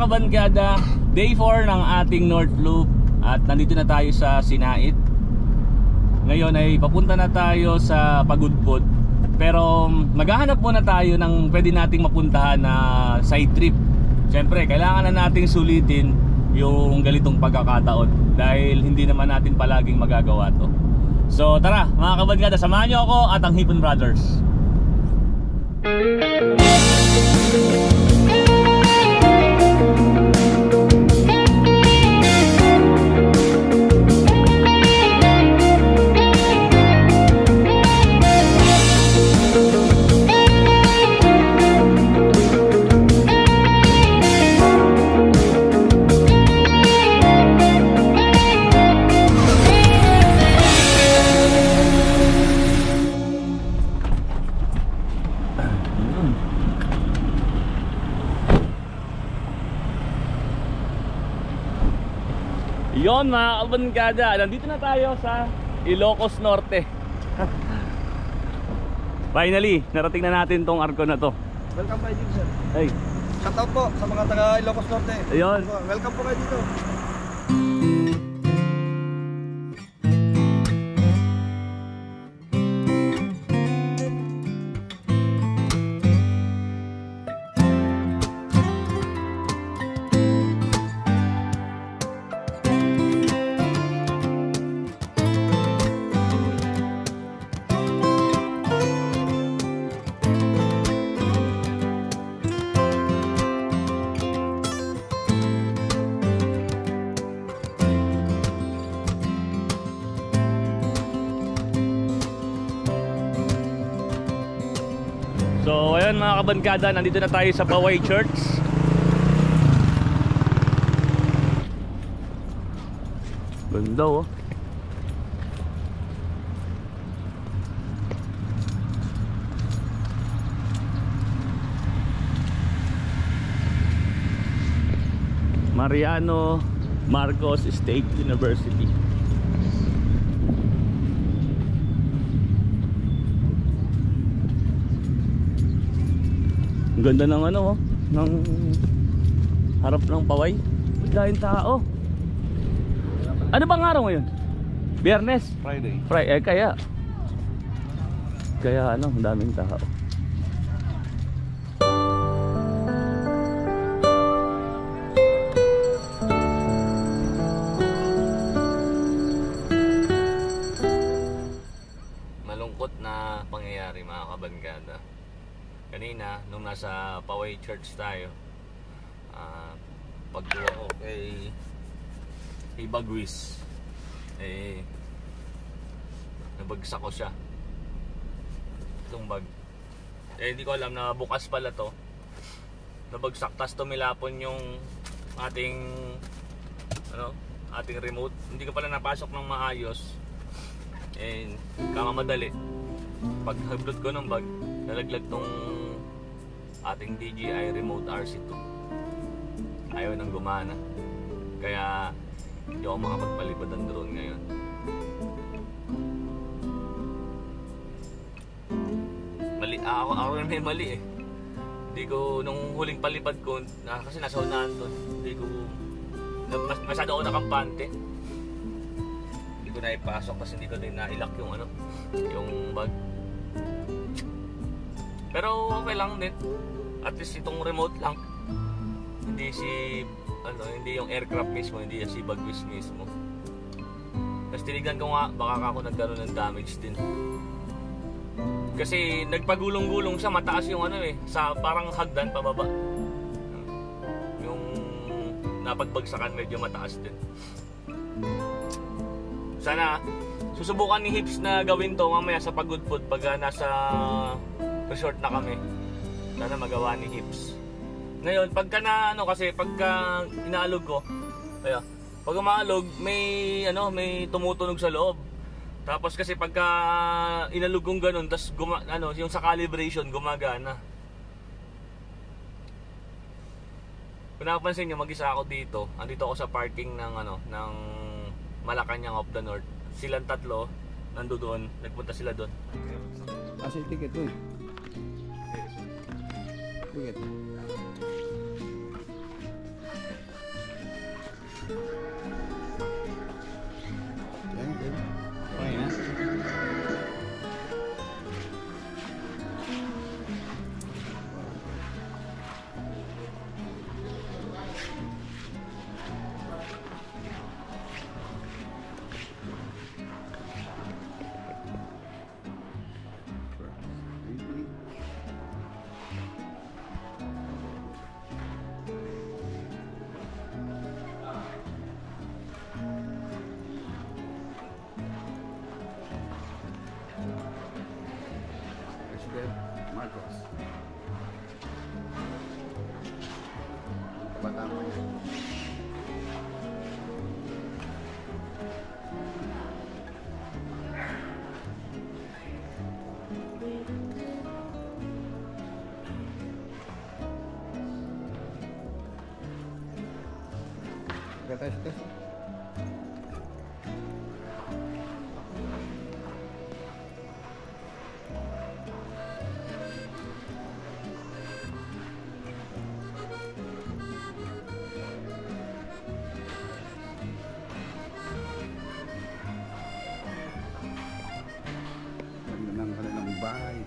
kabankada, day 4 ng ating North Loop. At nandito na tayo sa Sinait. Ngayon ay papunta na tayo sa Pagudpod. Pero maghahanap muna tayo ng pwede nating mapuntahan na side trip. Siyempre kailangan na nating sulitin yung ganitong pagkakataon, dahil hindi naman natin palaging magagawa to. So tara mga kabankada, samahan nyo ako at ang Hipon Brothers. Yon mga kabankada, nandito na tayo sa Ilocos Norte. Finally, narating na natin tong arko na to. Welcome kayo dito, sir. Hey. Shout out po sa mga taga Ilocos Norte. Ayun. Welcome po kayo dito. So ayun mga kabankada, nandito na tayo sa Baway Church. Ganda oh. Mariano Marcos State University. Ang ganda ng ano oh, ng harap ng Paway. Biglaing tao. Ano bang araw ngayon? Biyernes? Friday. Friday, kaya ano, ang daming tao. Malungkot na pangyayari mga kabankada. Kanina, nung nasa Paway Church tayo, pagkuha ko kay Bagwis, nabagsak ko siya. Itong bag. Hindi ko alam na bukas pala to. Nabagsak, tas tumilapon yung ating remote. Hindi ko pala napasok ng maayos. Kamamadali. Pag hablot ko ng bag, nalaglag tong ating DJI Remote RC2. Ayaw nang gumana. Kaya hindi ako makapagpalipad ng drone ngayon. Mali, ako rin may mali eh. Hindi ko, nung huling palipad ko, kasi nasa unahan doon, hindi ko, masyado ako nakampante. Hindi ko na ipasok kasi hindi ko din nailak yung bag. Pero okay lang din. At least itong remote lang. Hindi hindi yung aircraft mismo, hindi si Bagwis mismo. Tapos tinignan ko nga, baka ako nagkaroon ng damage din. Kasi nagpagulong-gulong siya, mataas yung sa parang hagdan pababa. Yung napagbagsakan medyo mataas din. Sana susubukan ni Hips na gawin to mamaya sa Pagudpod pag nasa resort na kami. Sana magawa ni Hips. Ngayon, pagka inaalog ko, pag umaalog, may tumutunog sa loob. Tapos kasi pagka inalog kong ganun, tas yung sa calibration gumagana. Kung napansin niyo, mag-isa ako dito. Andito ako sa parking ng Malacanang of the North. Silang tatlo nandoon, nagpunta sila doon. Kasi ticket doon. Ticket. bata pa yan. Tes. Ganda ng kanilang bahay.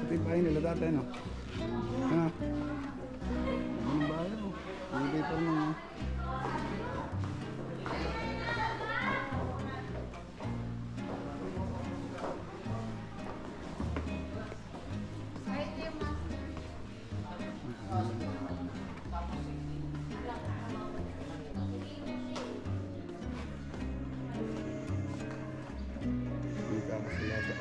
Ito yung bahay nila dati, no? Ha? Ang bahay, no? Ang paper mo, no? Hindi ka masilata.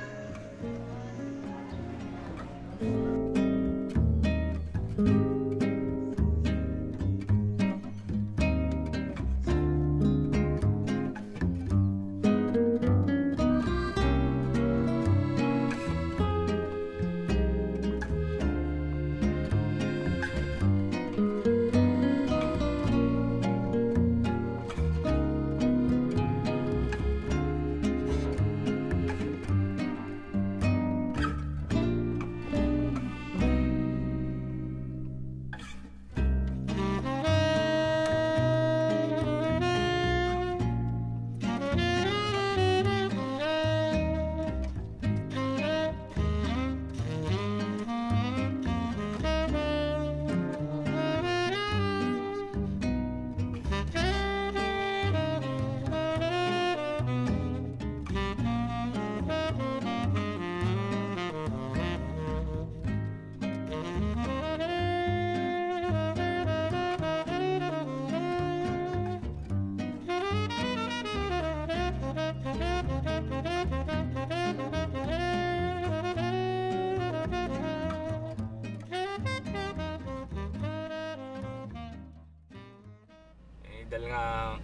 Dahil nga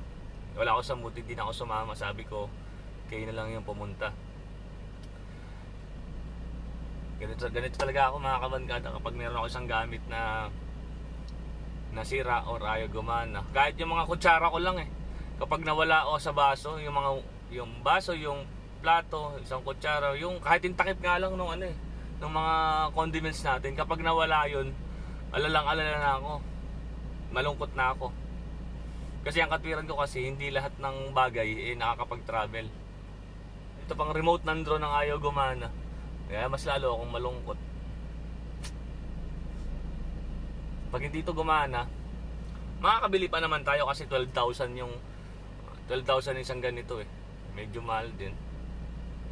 wala ako sa mood, hindi na ako sumama. Sabi ko, kayo na lang yung pumunta. Ganito talaga ako mga kabangkada kapag meron ako isang gamit na nasira or ayaw gumana. Kahit yung mga kutsara ko lang eh. Kapag nawala ako sa baso, yung baso, yung plato, isang kutsara, yung kahit yung takip nga lang nung ng mga condiments natin, kapag nawala yun, alala na ako. Malungkot na ako. Kasi ang katwiran ko kasi hindi lahat ng bagay nakakapag-travel. Ito pang remote ng drone ang ayaw gumana. Kaya mas lalo akong malungkot. Pag hindi ito gumana, makakabili pa naman tayo kasi 12,000 isang ganito eh. Medyo mahal din.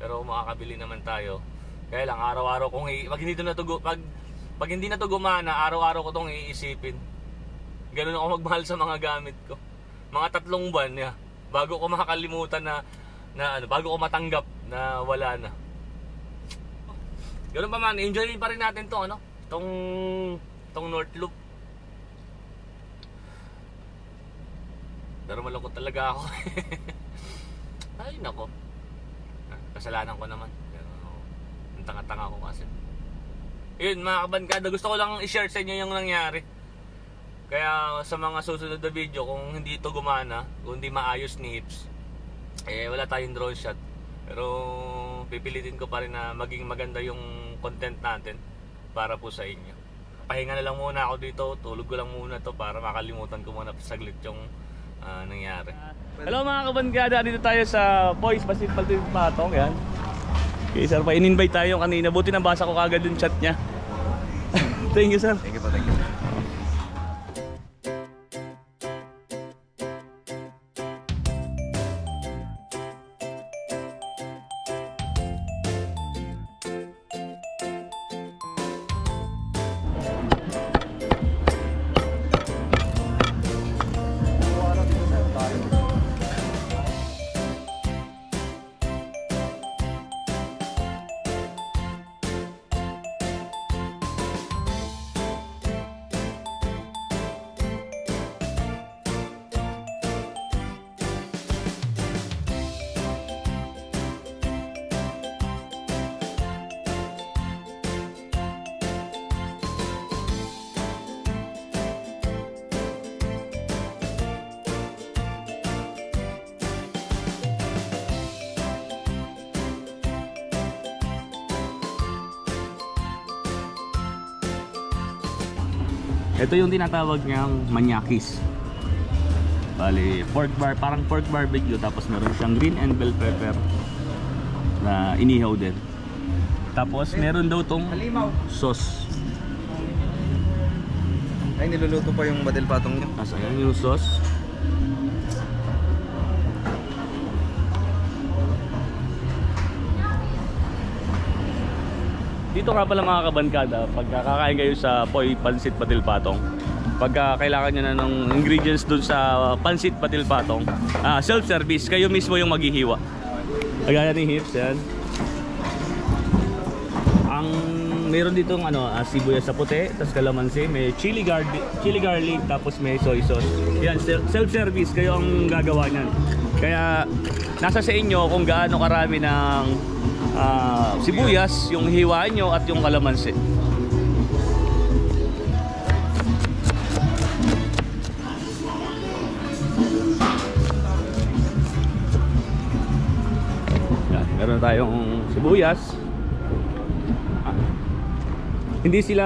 Pero makakabili naman tayo. Kaya lang araw-araw kung pag hindi na to gumana, araw-araw ko tong iisipin. Ganun ako magmahal sa mga gamit ko. Mga 3 buwan bago ko makakalimutan bago ko matanggap na wala na. Ganun pa man, enjoyin pa rin natin tong North Loop. Pero malungkot talaga ako. Ay nako, kasalanan ko naman. Pero ang tanga-tanga ko kasi. Yun mga kabangkada, gusto ko lang i-share sa inyo yung nangyari. Kaya sa mga susunod na video, kung hindi ito gumana, kung hindi maayos ni Hips, wala tayong drone shot. Pero pipilitin ko pa rin na maging maganda yung content natin para po sa inyo. Pahinga na lang muna ako dito, tulog ko lang muna to para makalimutan ko muna saglit yung nangyari. Hello mga kabangkada, dito tayo sa Boys Basit Patong, yan. Okay, sir, pa-in-invite tayo kanina. Buti nabasa ko kagad yung chat niya. Thank you, sir. Thank you po, thank you. Ito yung tinatawag niyang manyakis. Bali, pork bar, parang pork barbecue, tapos meron siyang green and bell pepper na inihaw din. Tapos meron daw tong Halimaw. sauce. Ay, niluluto pa yung badil patong niyo. Tapos ayan yung sauce. Dito nga pala mga kabankada, pagka kakain kayo sa Poy Pansit Patil Patong, pagka kailangan nyo na ng ingredients dun sa Pansit Patil Patong, self-service, kayo mismo yung maghihiwa. Kagaya ni Hips, yan. Ang meron ditong sibuyas sa puti, tapos kalamansi, may chili garlic, tapos may soy sauce. Yan, self-service, kayo ang gagawa niyan. Kaya nasa sa inyo kung gaano karami ng sibuyas yung hiwaan nyo at yung kalamansi. Yan, meron tayong sibuyas. Hindi sila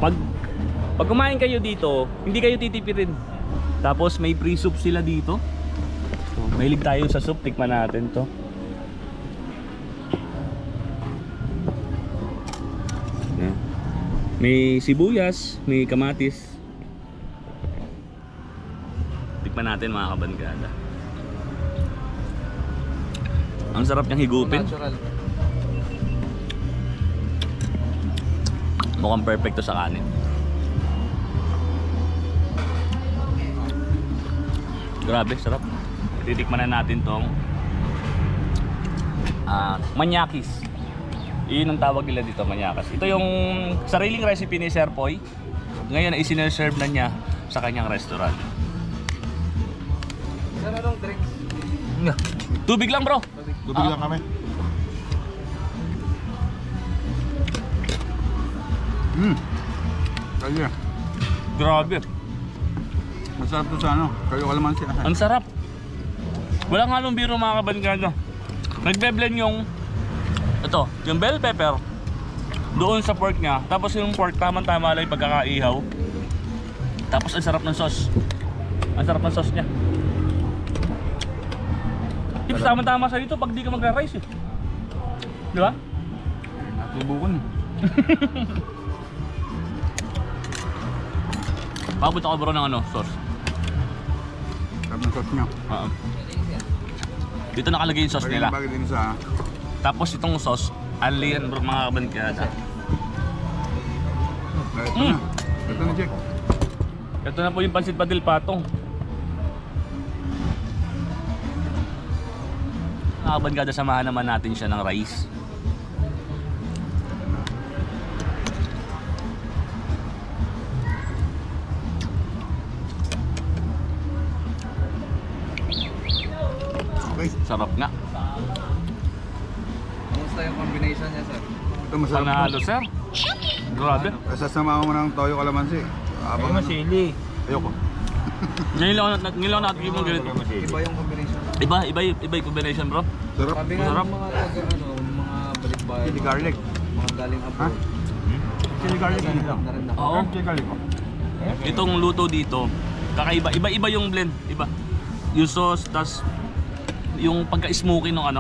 pag kumain kayo dito, hindi kayo titipirin. Tapos may free soup sila dito. So, mahilig tayo sa soup, tikman natin to. Yan. May sibuyas, may kamatis. Tikman natin mga kabankada. Ang sarap niyang higupin. Natural. Mukhang perfecto sa kanin. Grabe, sarap. Titikman na natin tong manyakis. Iyon ang tawag nila dito, manyakis. Ito yung sariling recipe ni Sir Poy. Ngayon ay isineserve na niya sa kanyang restaurant. Sir, anong drinks? Tubig lang, bro. Tubig lang kami. Kaya. Grabe. Masarap to sa kayo kalamansi. Ang sarap. Walang halong biro mga kabankada. Nagbe-blend yung yung bell pepper doon sa pork niya. Tapos yung pork tamang-tama lang yung pagkakaihaw. Tapos ang sarap ng sauce. Ang sarap ng sauce niya. Tips, tamang-tama sa ito pag di ka magra-rice eh. Di ba? Natubukon. Pabot ako bro ng sauce. Sarap ng sauce niya. Dito nakalagay yung sauce nila. Bagay din sa... Tapos itong sauce, alien bro mga kabankada. Ito na. Ito na, Jack. Ito na po yung Pansit Patil Patong. Mga kabankada, samahan naman natin siya ng rice. Okay. Sarap nga. Kamusta yung combination niya, sir? Ito masarap. Panalo sir. Grabe. Sasama mo ng toyo kalamansi. Abang masili. Ayoko. Ngayon lang natin yung ganito. Iba yung combination. Iba yung combination bro. Sarap. Sabi nga Masarap. ng mga mga balikbayan. Chili garlic. Mga galing abroad. Chili garlic Na rin na. Oo. Chili garlic ko. Itong luto dito, kakaiba. Iba yung blend. Iba. Yung sauce, tas yung pagka-smoky nung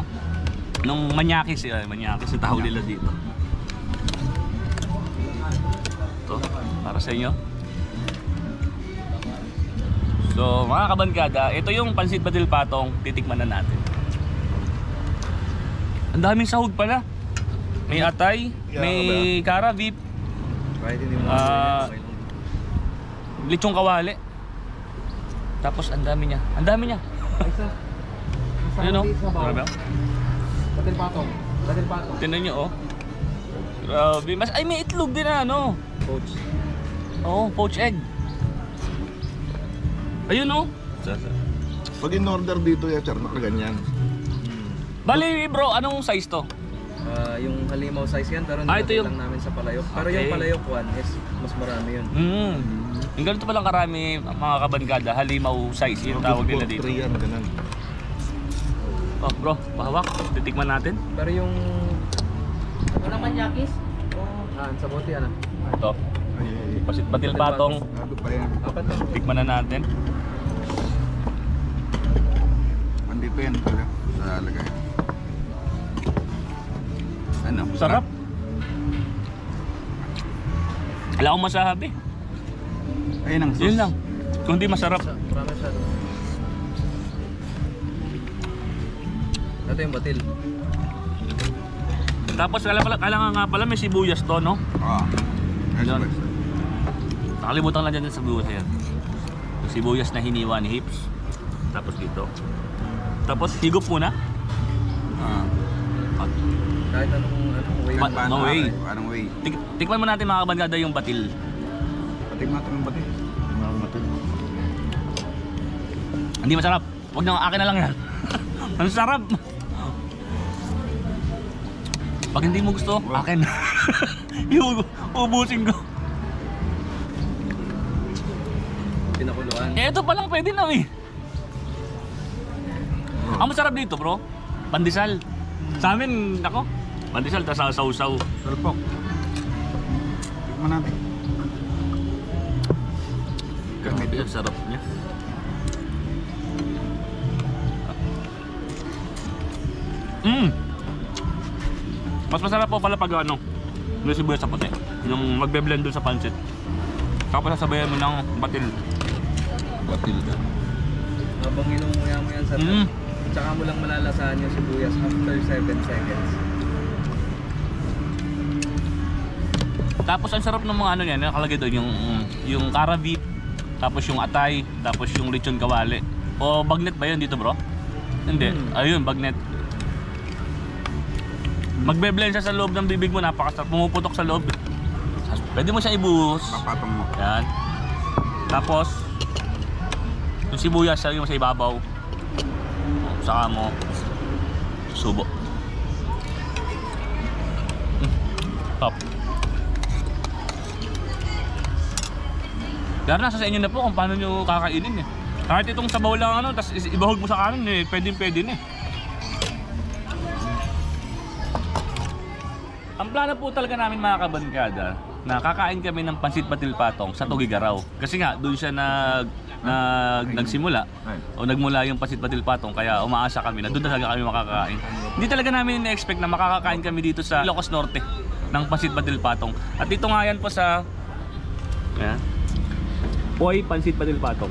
Nung manyakis, manyakis yung tawag nila dito. Ito, para sa inyo. So mga kabankada, ito yung pansit batil patong, titikman na natin. Ang daming sahog pala. May atay, may kara beef, Kahit hindi mo lechong kawali. Tapos ang dami niya. Ang dami niya. Ayun o. Grabe. Batil patong. Batil patong. Tingnan nyo oh. Grabe. Ay may itlog din na ano. Coach. Oo, poached egg. Ayun oh. Pag in-order dito ya, sir, nakaganyan. Bali bro, anong size to? Yung halimaw size yan, pero ito yung... lang namin sa palayok. Pero Okay. yung palayok one is mas marami yun. Yung ganito palang karami mga kabankada, halimaw size yung tawag nila dito. 3 yan, ganun. Oh bro, pahawak. Titikman natin. Pero yung... Walang manyakis? sa bote yan Ito. Ay, Pasit batil patong. Ano pa yan? Apat na. Tikman na natin. Andito yan pala sa lagay. Ano? Sarap. Wala akong masabi. Ayun ang sauce. Yun lang. Kung di masarap. Marami siya. Ito yung batil. Tapos kailangan nga pala may sibuyas to, no? Oo. Yun. Nakalimutan lang dyan sa sibuyas yan. Yung sibuyas na hiniwa ni Hips. Tapos dito. Tapos higop muna. At Kahit anong way. No way. Anong way? tikman mo natin mga kabankada yung batil. Pating natin yung batil. Matil. Hindi masarap. Huwag na, akin na lang yan. Ang sarap. Pag hindi mo gusto, akin. Yung ubusin ko. Pinakuluan. Ito pa lang pwede na eh. Ang masarap dito bro, pandesal. Sa amin, ako, pandesal tas sausaw. Salpok. Tikman natin. Grabe, ang sarap niya. Mas masarap po pala pag ano, may sibuyas sa puti. Yung magbe-blend dun sa pancit. Tapos sasabayan mo ng batil. Batil ka. Habang inumuya mo yan sa tsaka mo lang malalasahan yung sibuyas after 7 seconds. Tapos ang sarap ng mga ano niyan, nakalagay doon yung kara beef, tapos yung atay, tapos yung lechon kawali. O bagnet ba yun dito bro? Hindi. Ayun, bagnet. Magbe-blend siya sa loob ng bibig mo, napakasarap. Pumuputok sa loob. Pwede mo siya ibuhos. Papatong mo. Yan. Tapos yung sibuyas sa ibabaw. Saka mo subo. Top. Pero nasa sa inyo na po kung paano nyo kakainin eh. Kahit itong sabaw lang ano, tapos ibahog mo sa kanin eh, pwede na eh. Ang plano po talaga namin mga kabankada, na kakain kami ng pansit batil patong sa Tugigaraw. Kasi nga, doon siya nagsimula o nagmula yung pansit batil patong, kaya umaasa kami na doon talaga kami makakain. Hindi talaga namin na-expect na makakakain kami dito sa Ilocos Norte ng pansit batil patong. At dito nga yan po sa Poy Pansit Batil Patong.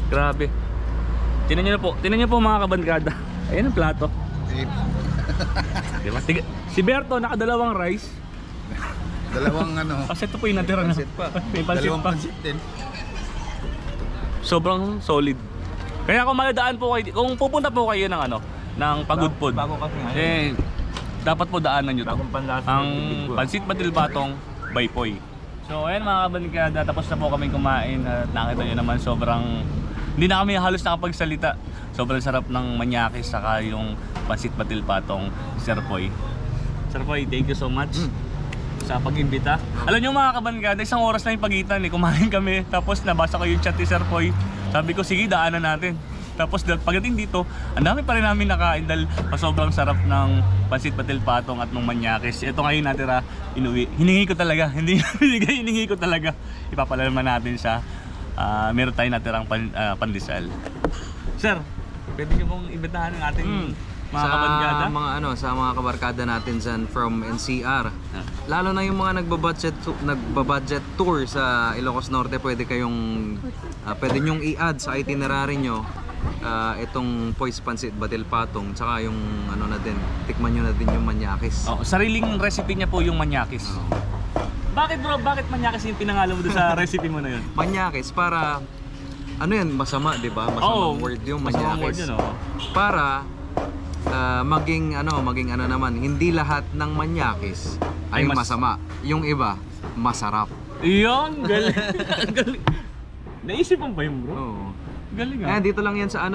Grabe. Tingnan niyo po mga kabankada. Ayan ang plato. Diba? Si Berto nakadalawang rice. Dalawang ano. Kasi ito po yung natira na. Pansit pa. May pansit Dalawang pa. pansit din. Sobrang solid. Kaya kung madadaan po kayo, kung pupunta po kayo ng ano, ng Pagudpod, Bago kasi nga. dapat po daanan nyo to. Bagong panlasa. Ang Pansit Batil Patong by Poy. So ayan mga kabankada, tapos na po kami kumain at nakita nyo naman sobrang, hindi na kami halos nakapagsalita. Sobrang sarap ng manyakis saka yung Pansit Batil Patong Sir Poy. Sir Poy, thank you so much sa pag-imbita. Alam nyo mga kabankada, isang oras na yung pagitan eh. Kumain kami, tapos nabasa ko yung chat ni Sir Poy. Sabi ko, sige, daanan natin. Tapos pagdating dito, ang dami pa rin namin nakain dahil sobrang sarap ng Pansit Batil Patong at ng manyakis. Ito ngayon natira, inuwi. Hiningi ko talaga, hindi binigay, hiningi ko talaga. Ipapalalaman natin siya. Meron tayong natirang pandesal. Sir, pwede niyo pong imbitahan ng ating Mga kabarkada? Sa mga kabarkada natin dyan from NCR. Lalo na yung mga nagbabudget tour sa Ilocos Norte, pwede nyong i-add sa itinerary nyo itong Poy's Pancit Batil Patong, tsaka yung tikman nyo na din yung manyakis. Sariling recipe niya po yung manyakis. Bakit bro? Bakit manyakis yung pinangalo mo doon sa recipe mo na yun? Manyakis para masama, 'di ba? Masamang word yung masamang word manyakis. yun, Para maging naman, hindi lahat ng manyakis ay masama. Yung iba, masarap. Iyon, galing. Galing. Naisipan pa yun, bro? Oo. Galing Dito lang yan sa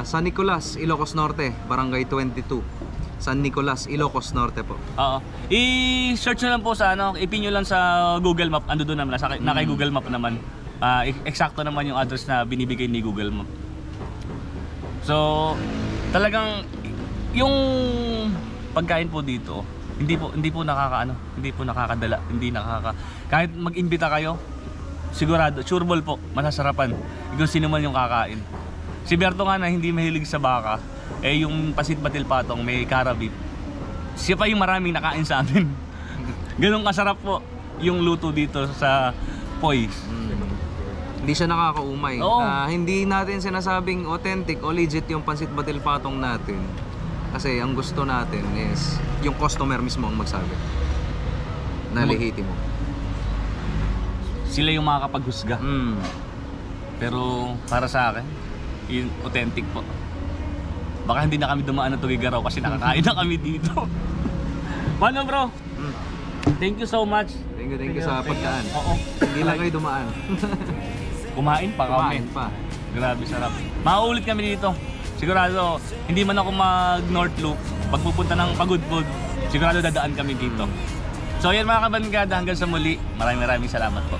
San Nicolas, Ilocos Norte, Barangay 22. San Nicolas, Ilocos Norte po. Oo. I-search nyo lang po sa ipin nyo lang sa Google Map. Ando doon naman, naka Google Map naman. Eksakto naman yung address na binibigay ni Google Map. So, talagang yung pagkain po dito, hindi po nakakadala, kahit mag-imbita kayo, sigurado, sureball po, masasarapan kung sino man yung kakain. Si Berto nga na hindi mahilig sa baka, yung Pancit Batil Patong may carabit. Siya pa yung maraming nakain sa amin. Ganun kasarap po yung luto dito sa Poy's. Hindi siya nakakaumay. Oo. Hindi natin sinasabing authentic o legit yung Pancit Batil Patong natin. Kasi ang gusto natin is yung customer mismo ang magsabi na lehitimo. Sila yung makakapaghusga. Pero para sa akin, yung authentic po. Baka hindi na kami dumaan ng Tugigaraw kasi nakakain na kami dito. Paano bro? Thank you so much. Thank you sa pagkaan. Oo. Hindi lang kayo dumaan. Kumain pa kami. Kumain pa. Grabe sarap. Mauulit kami dito. Sigurado, hindi man ako mag North Loop, pag pupunta ng Pagudpud, sigurado dadaan kami dito. So yan mga kabarkada, hanggang sa muli. Maraming salamat po.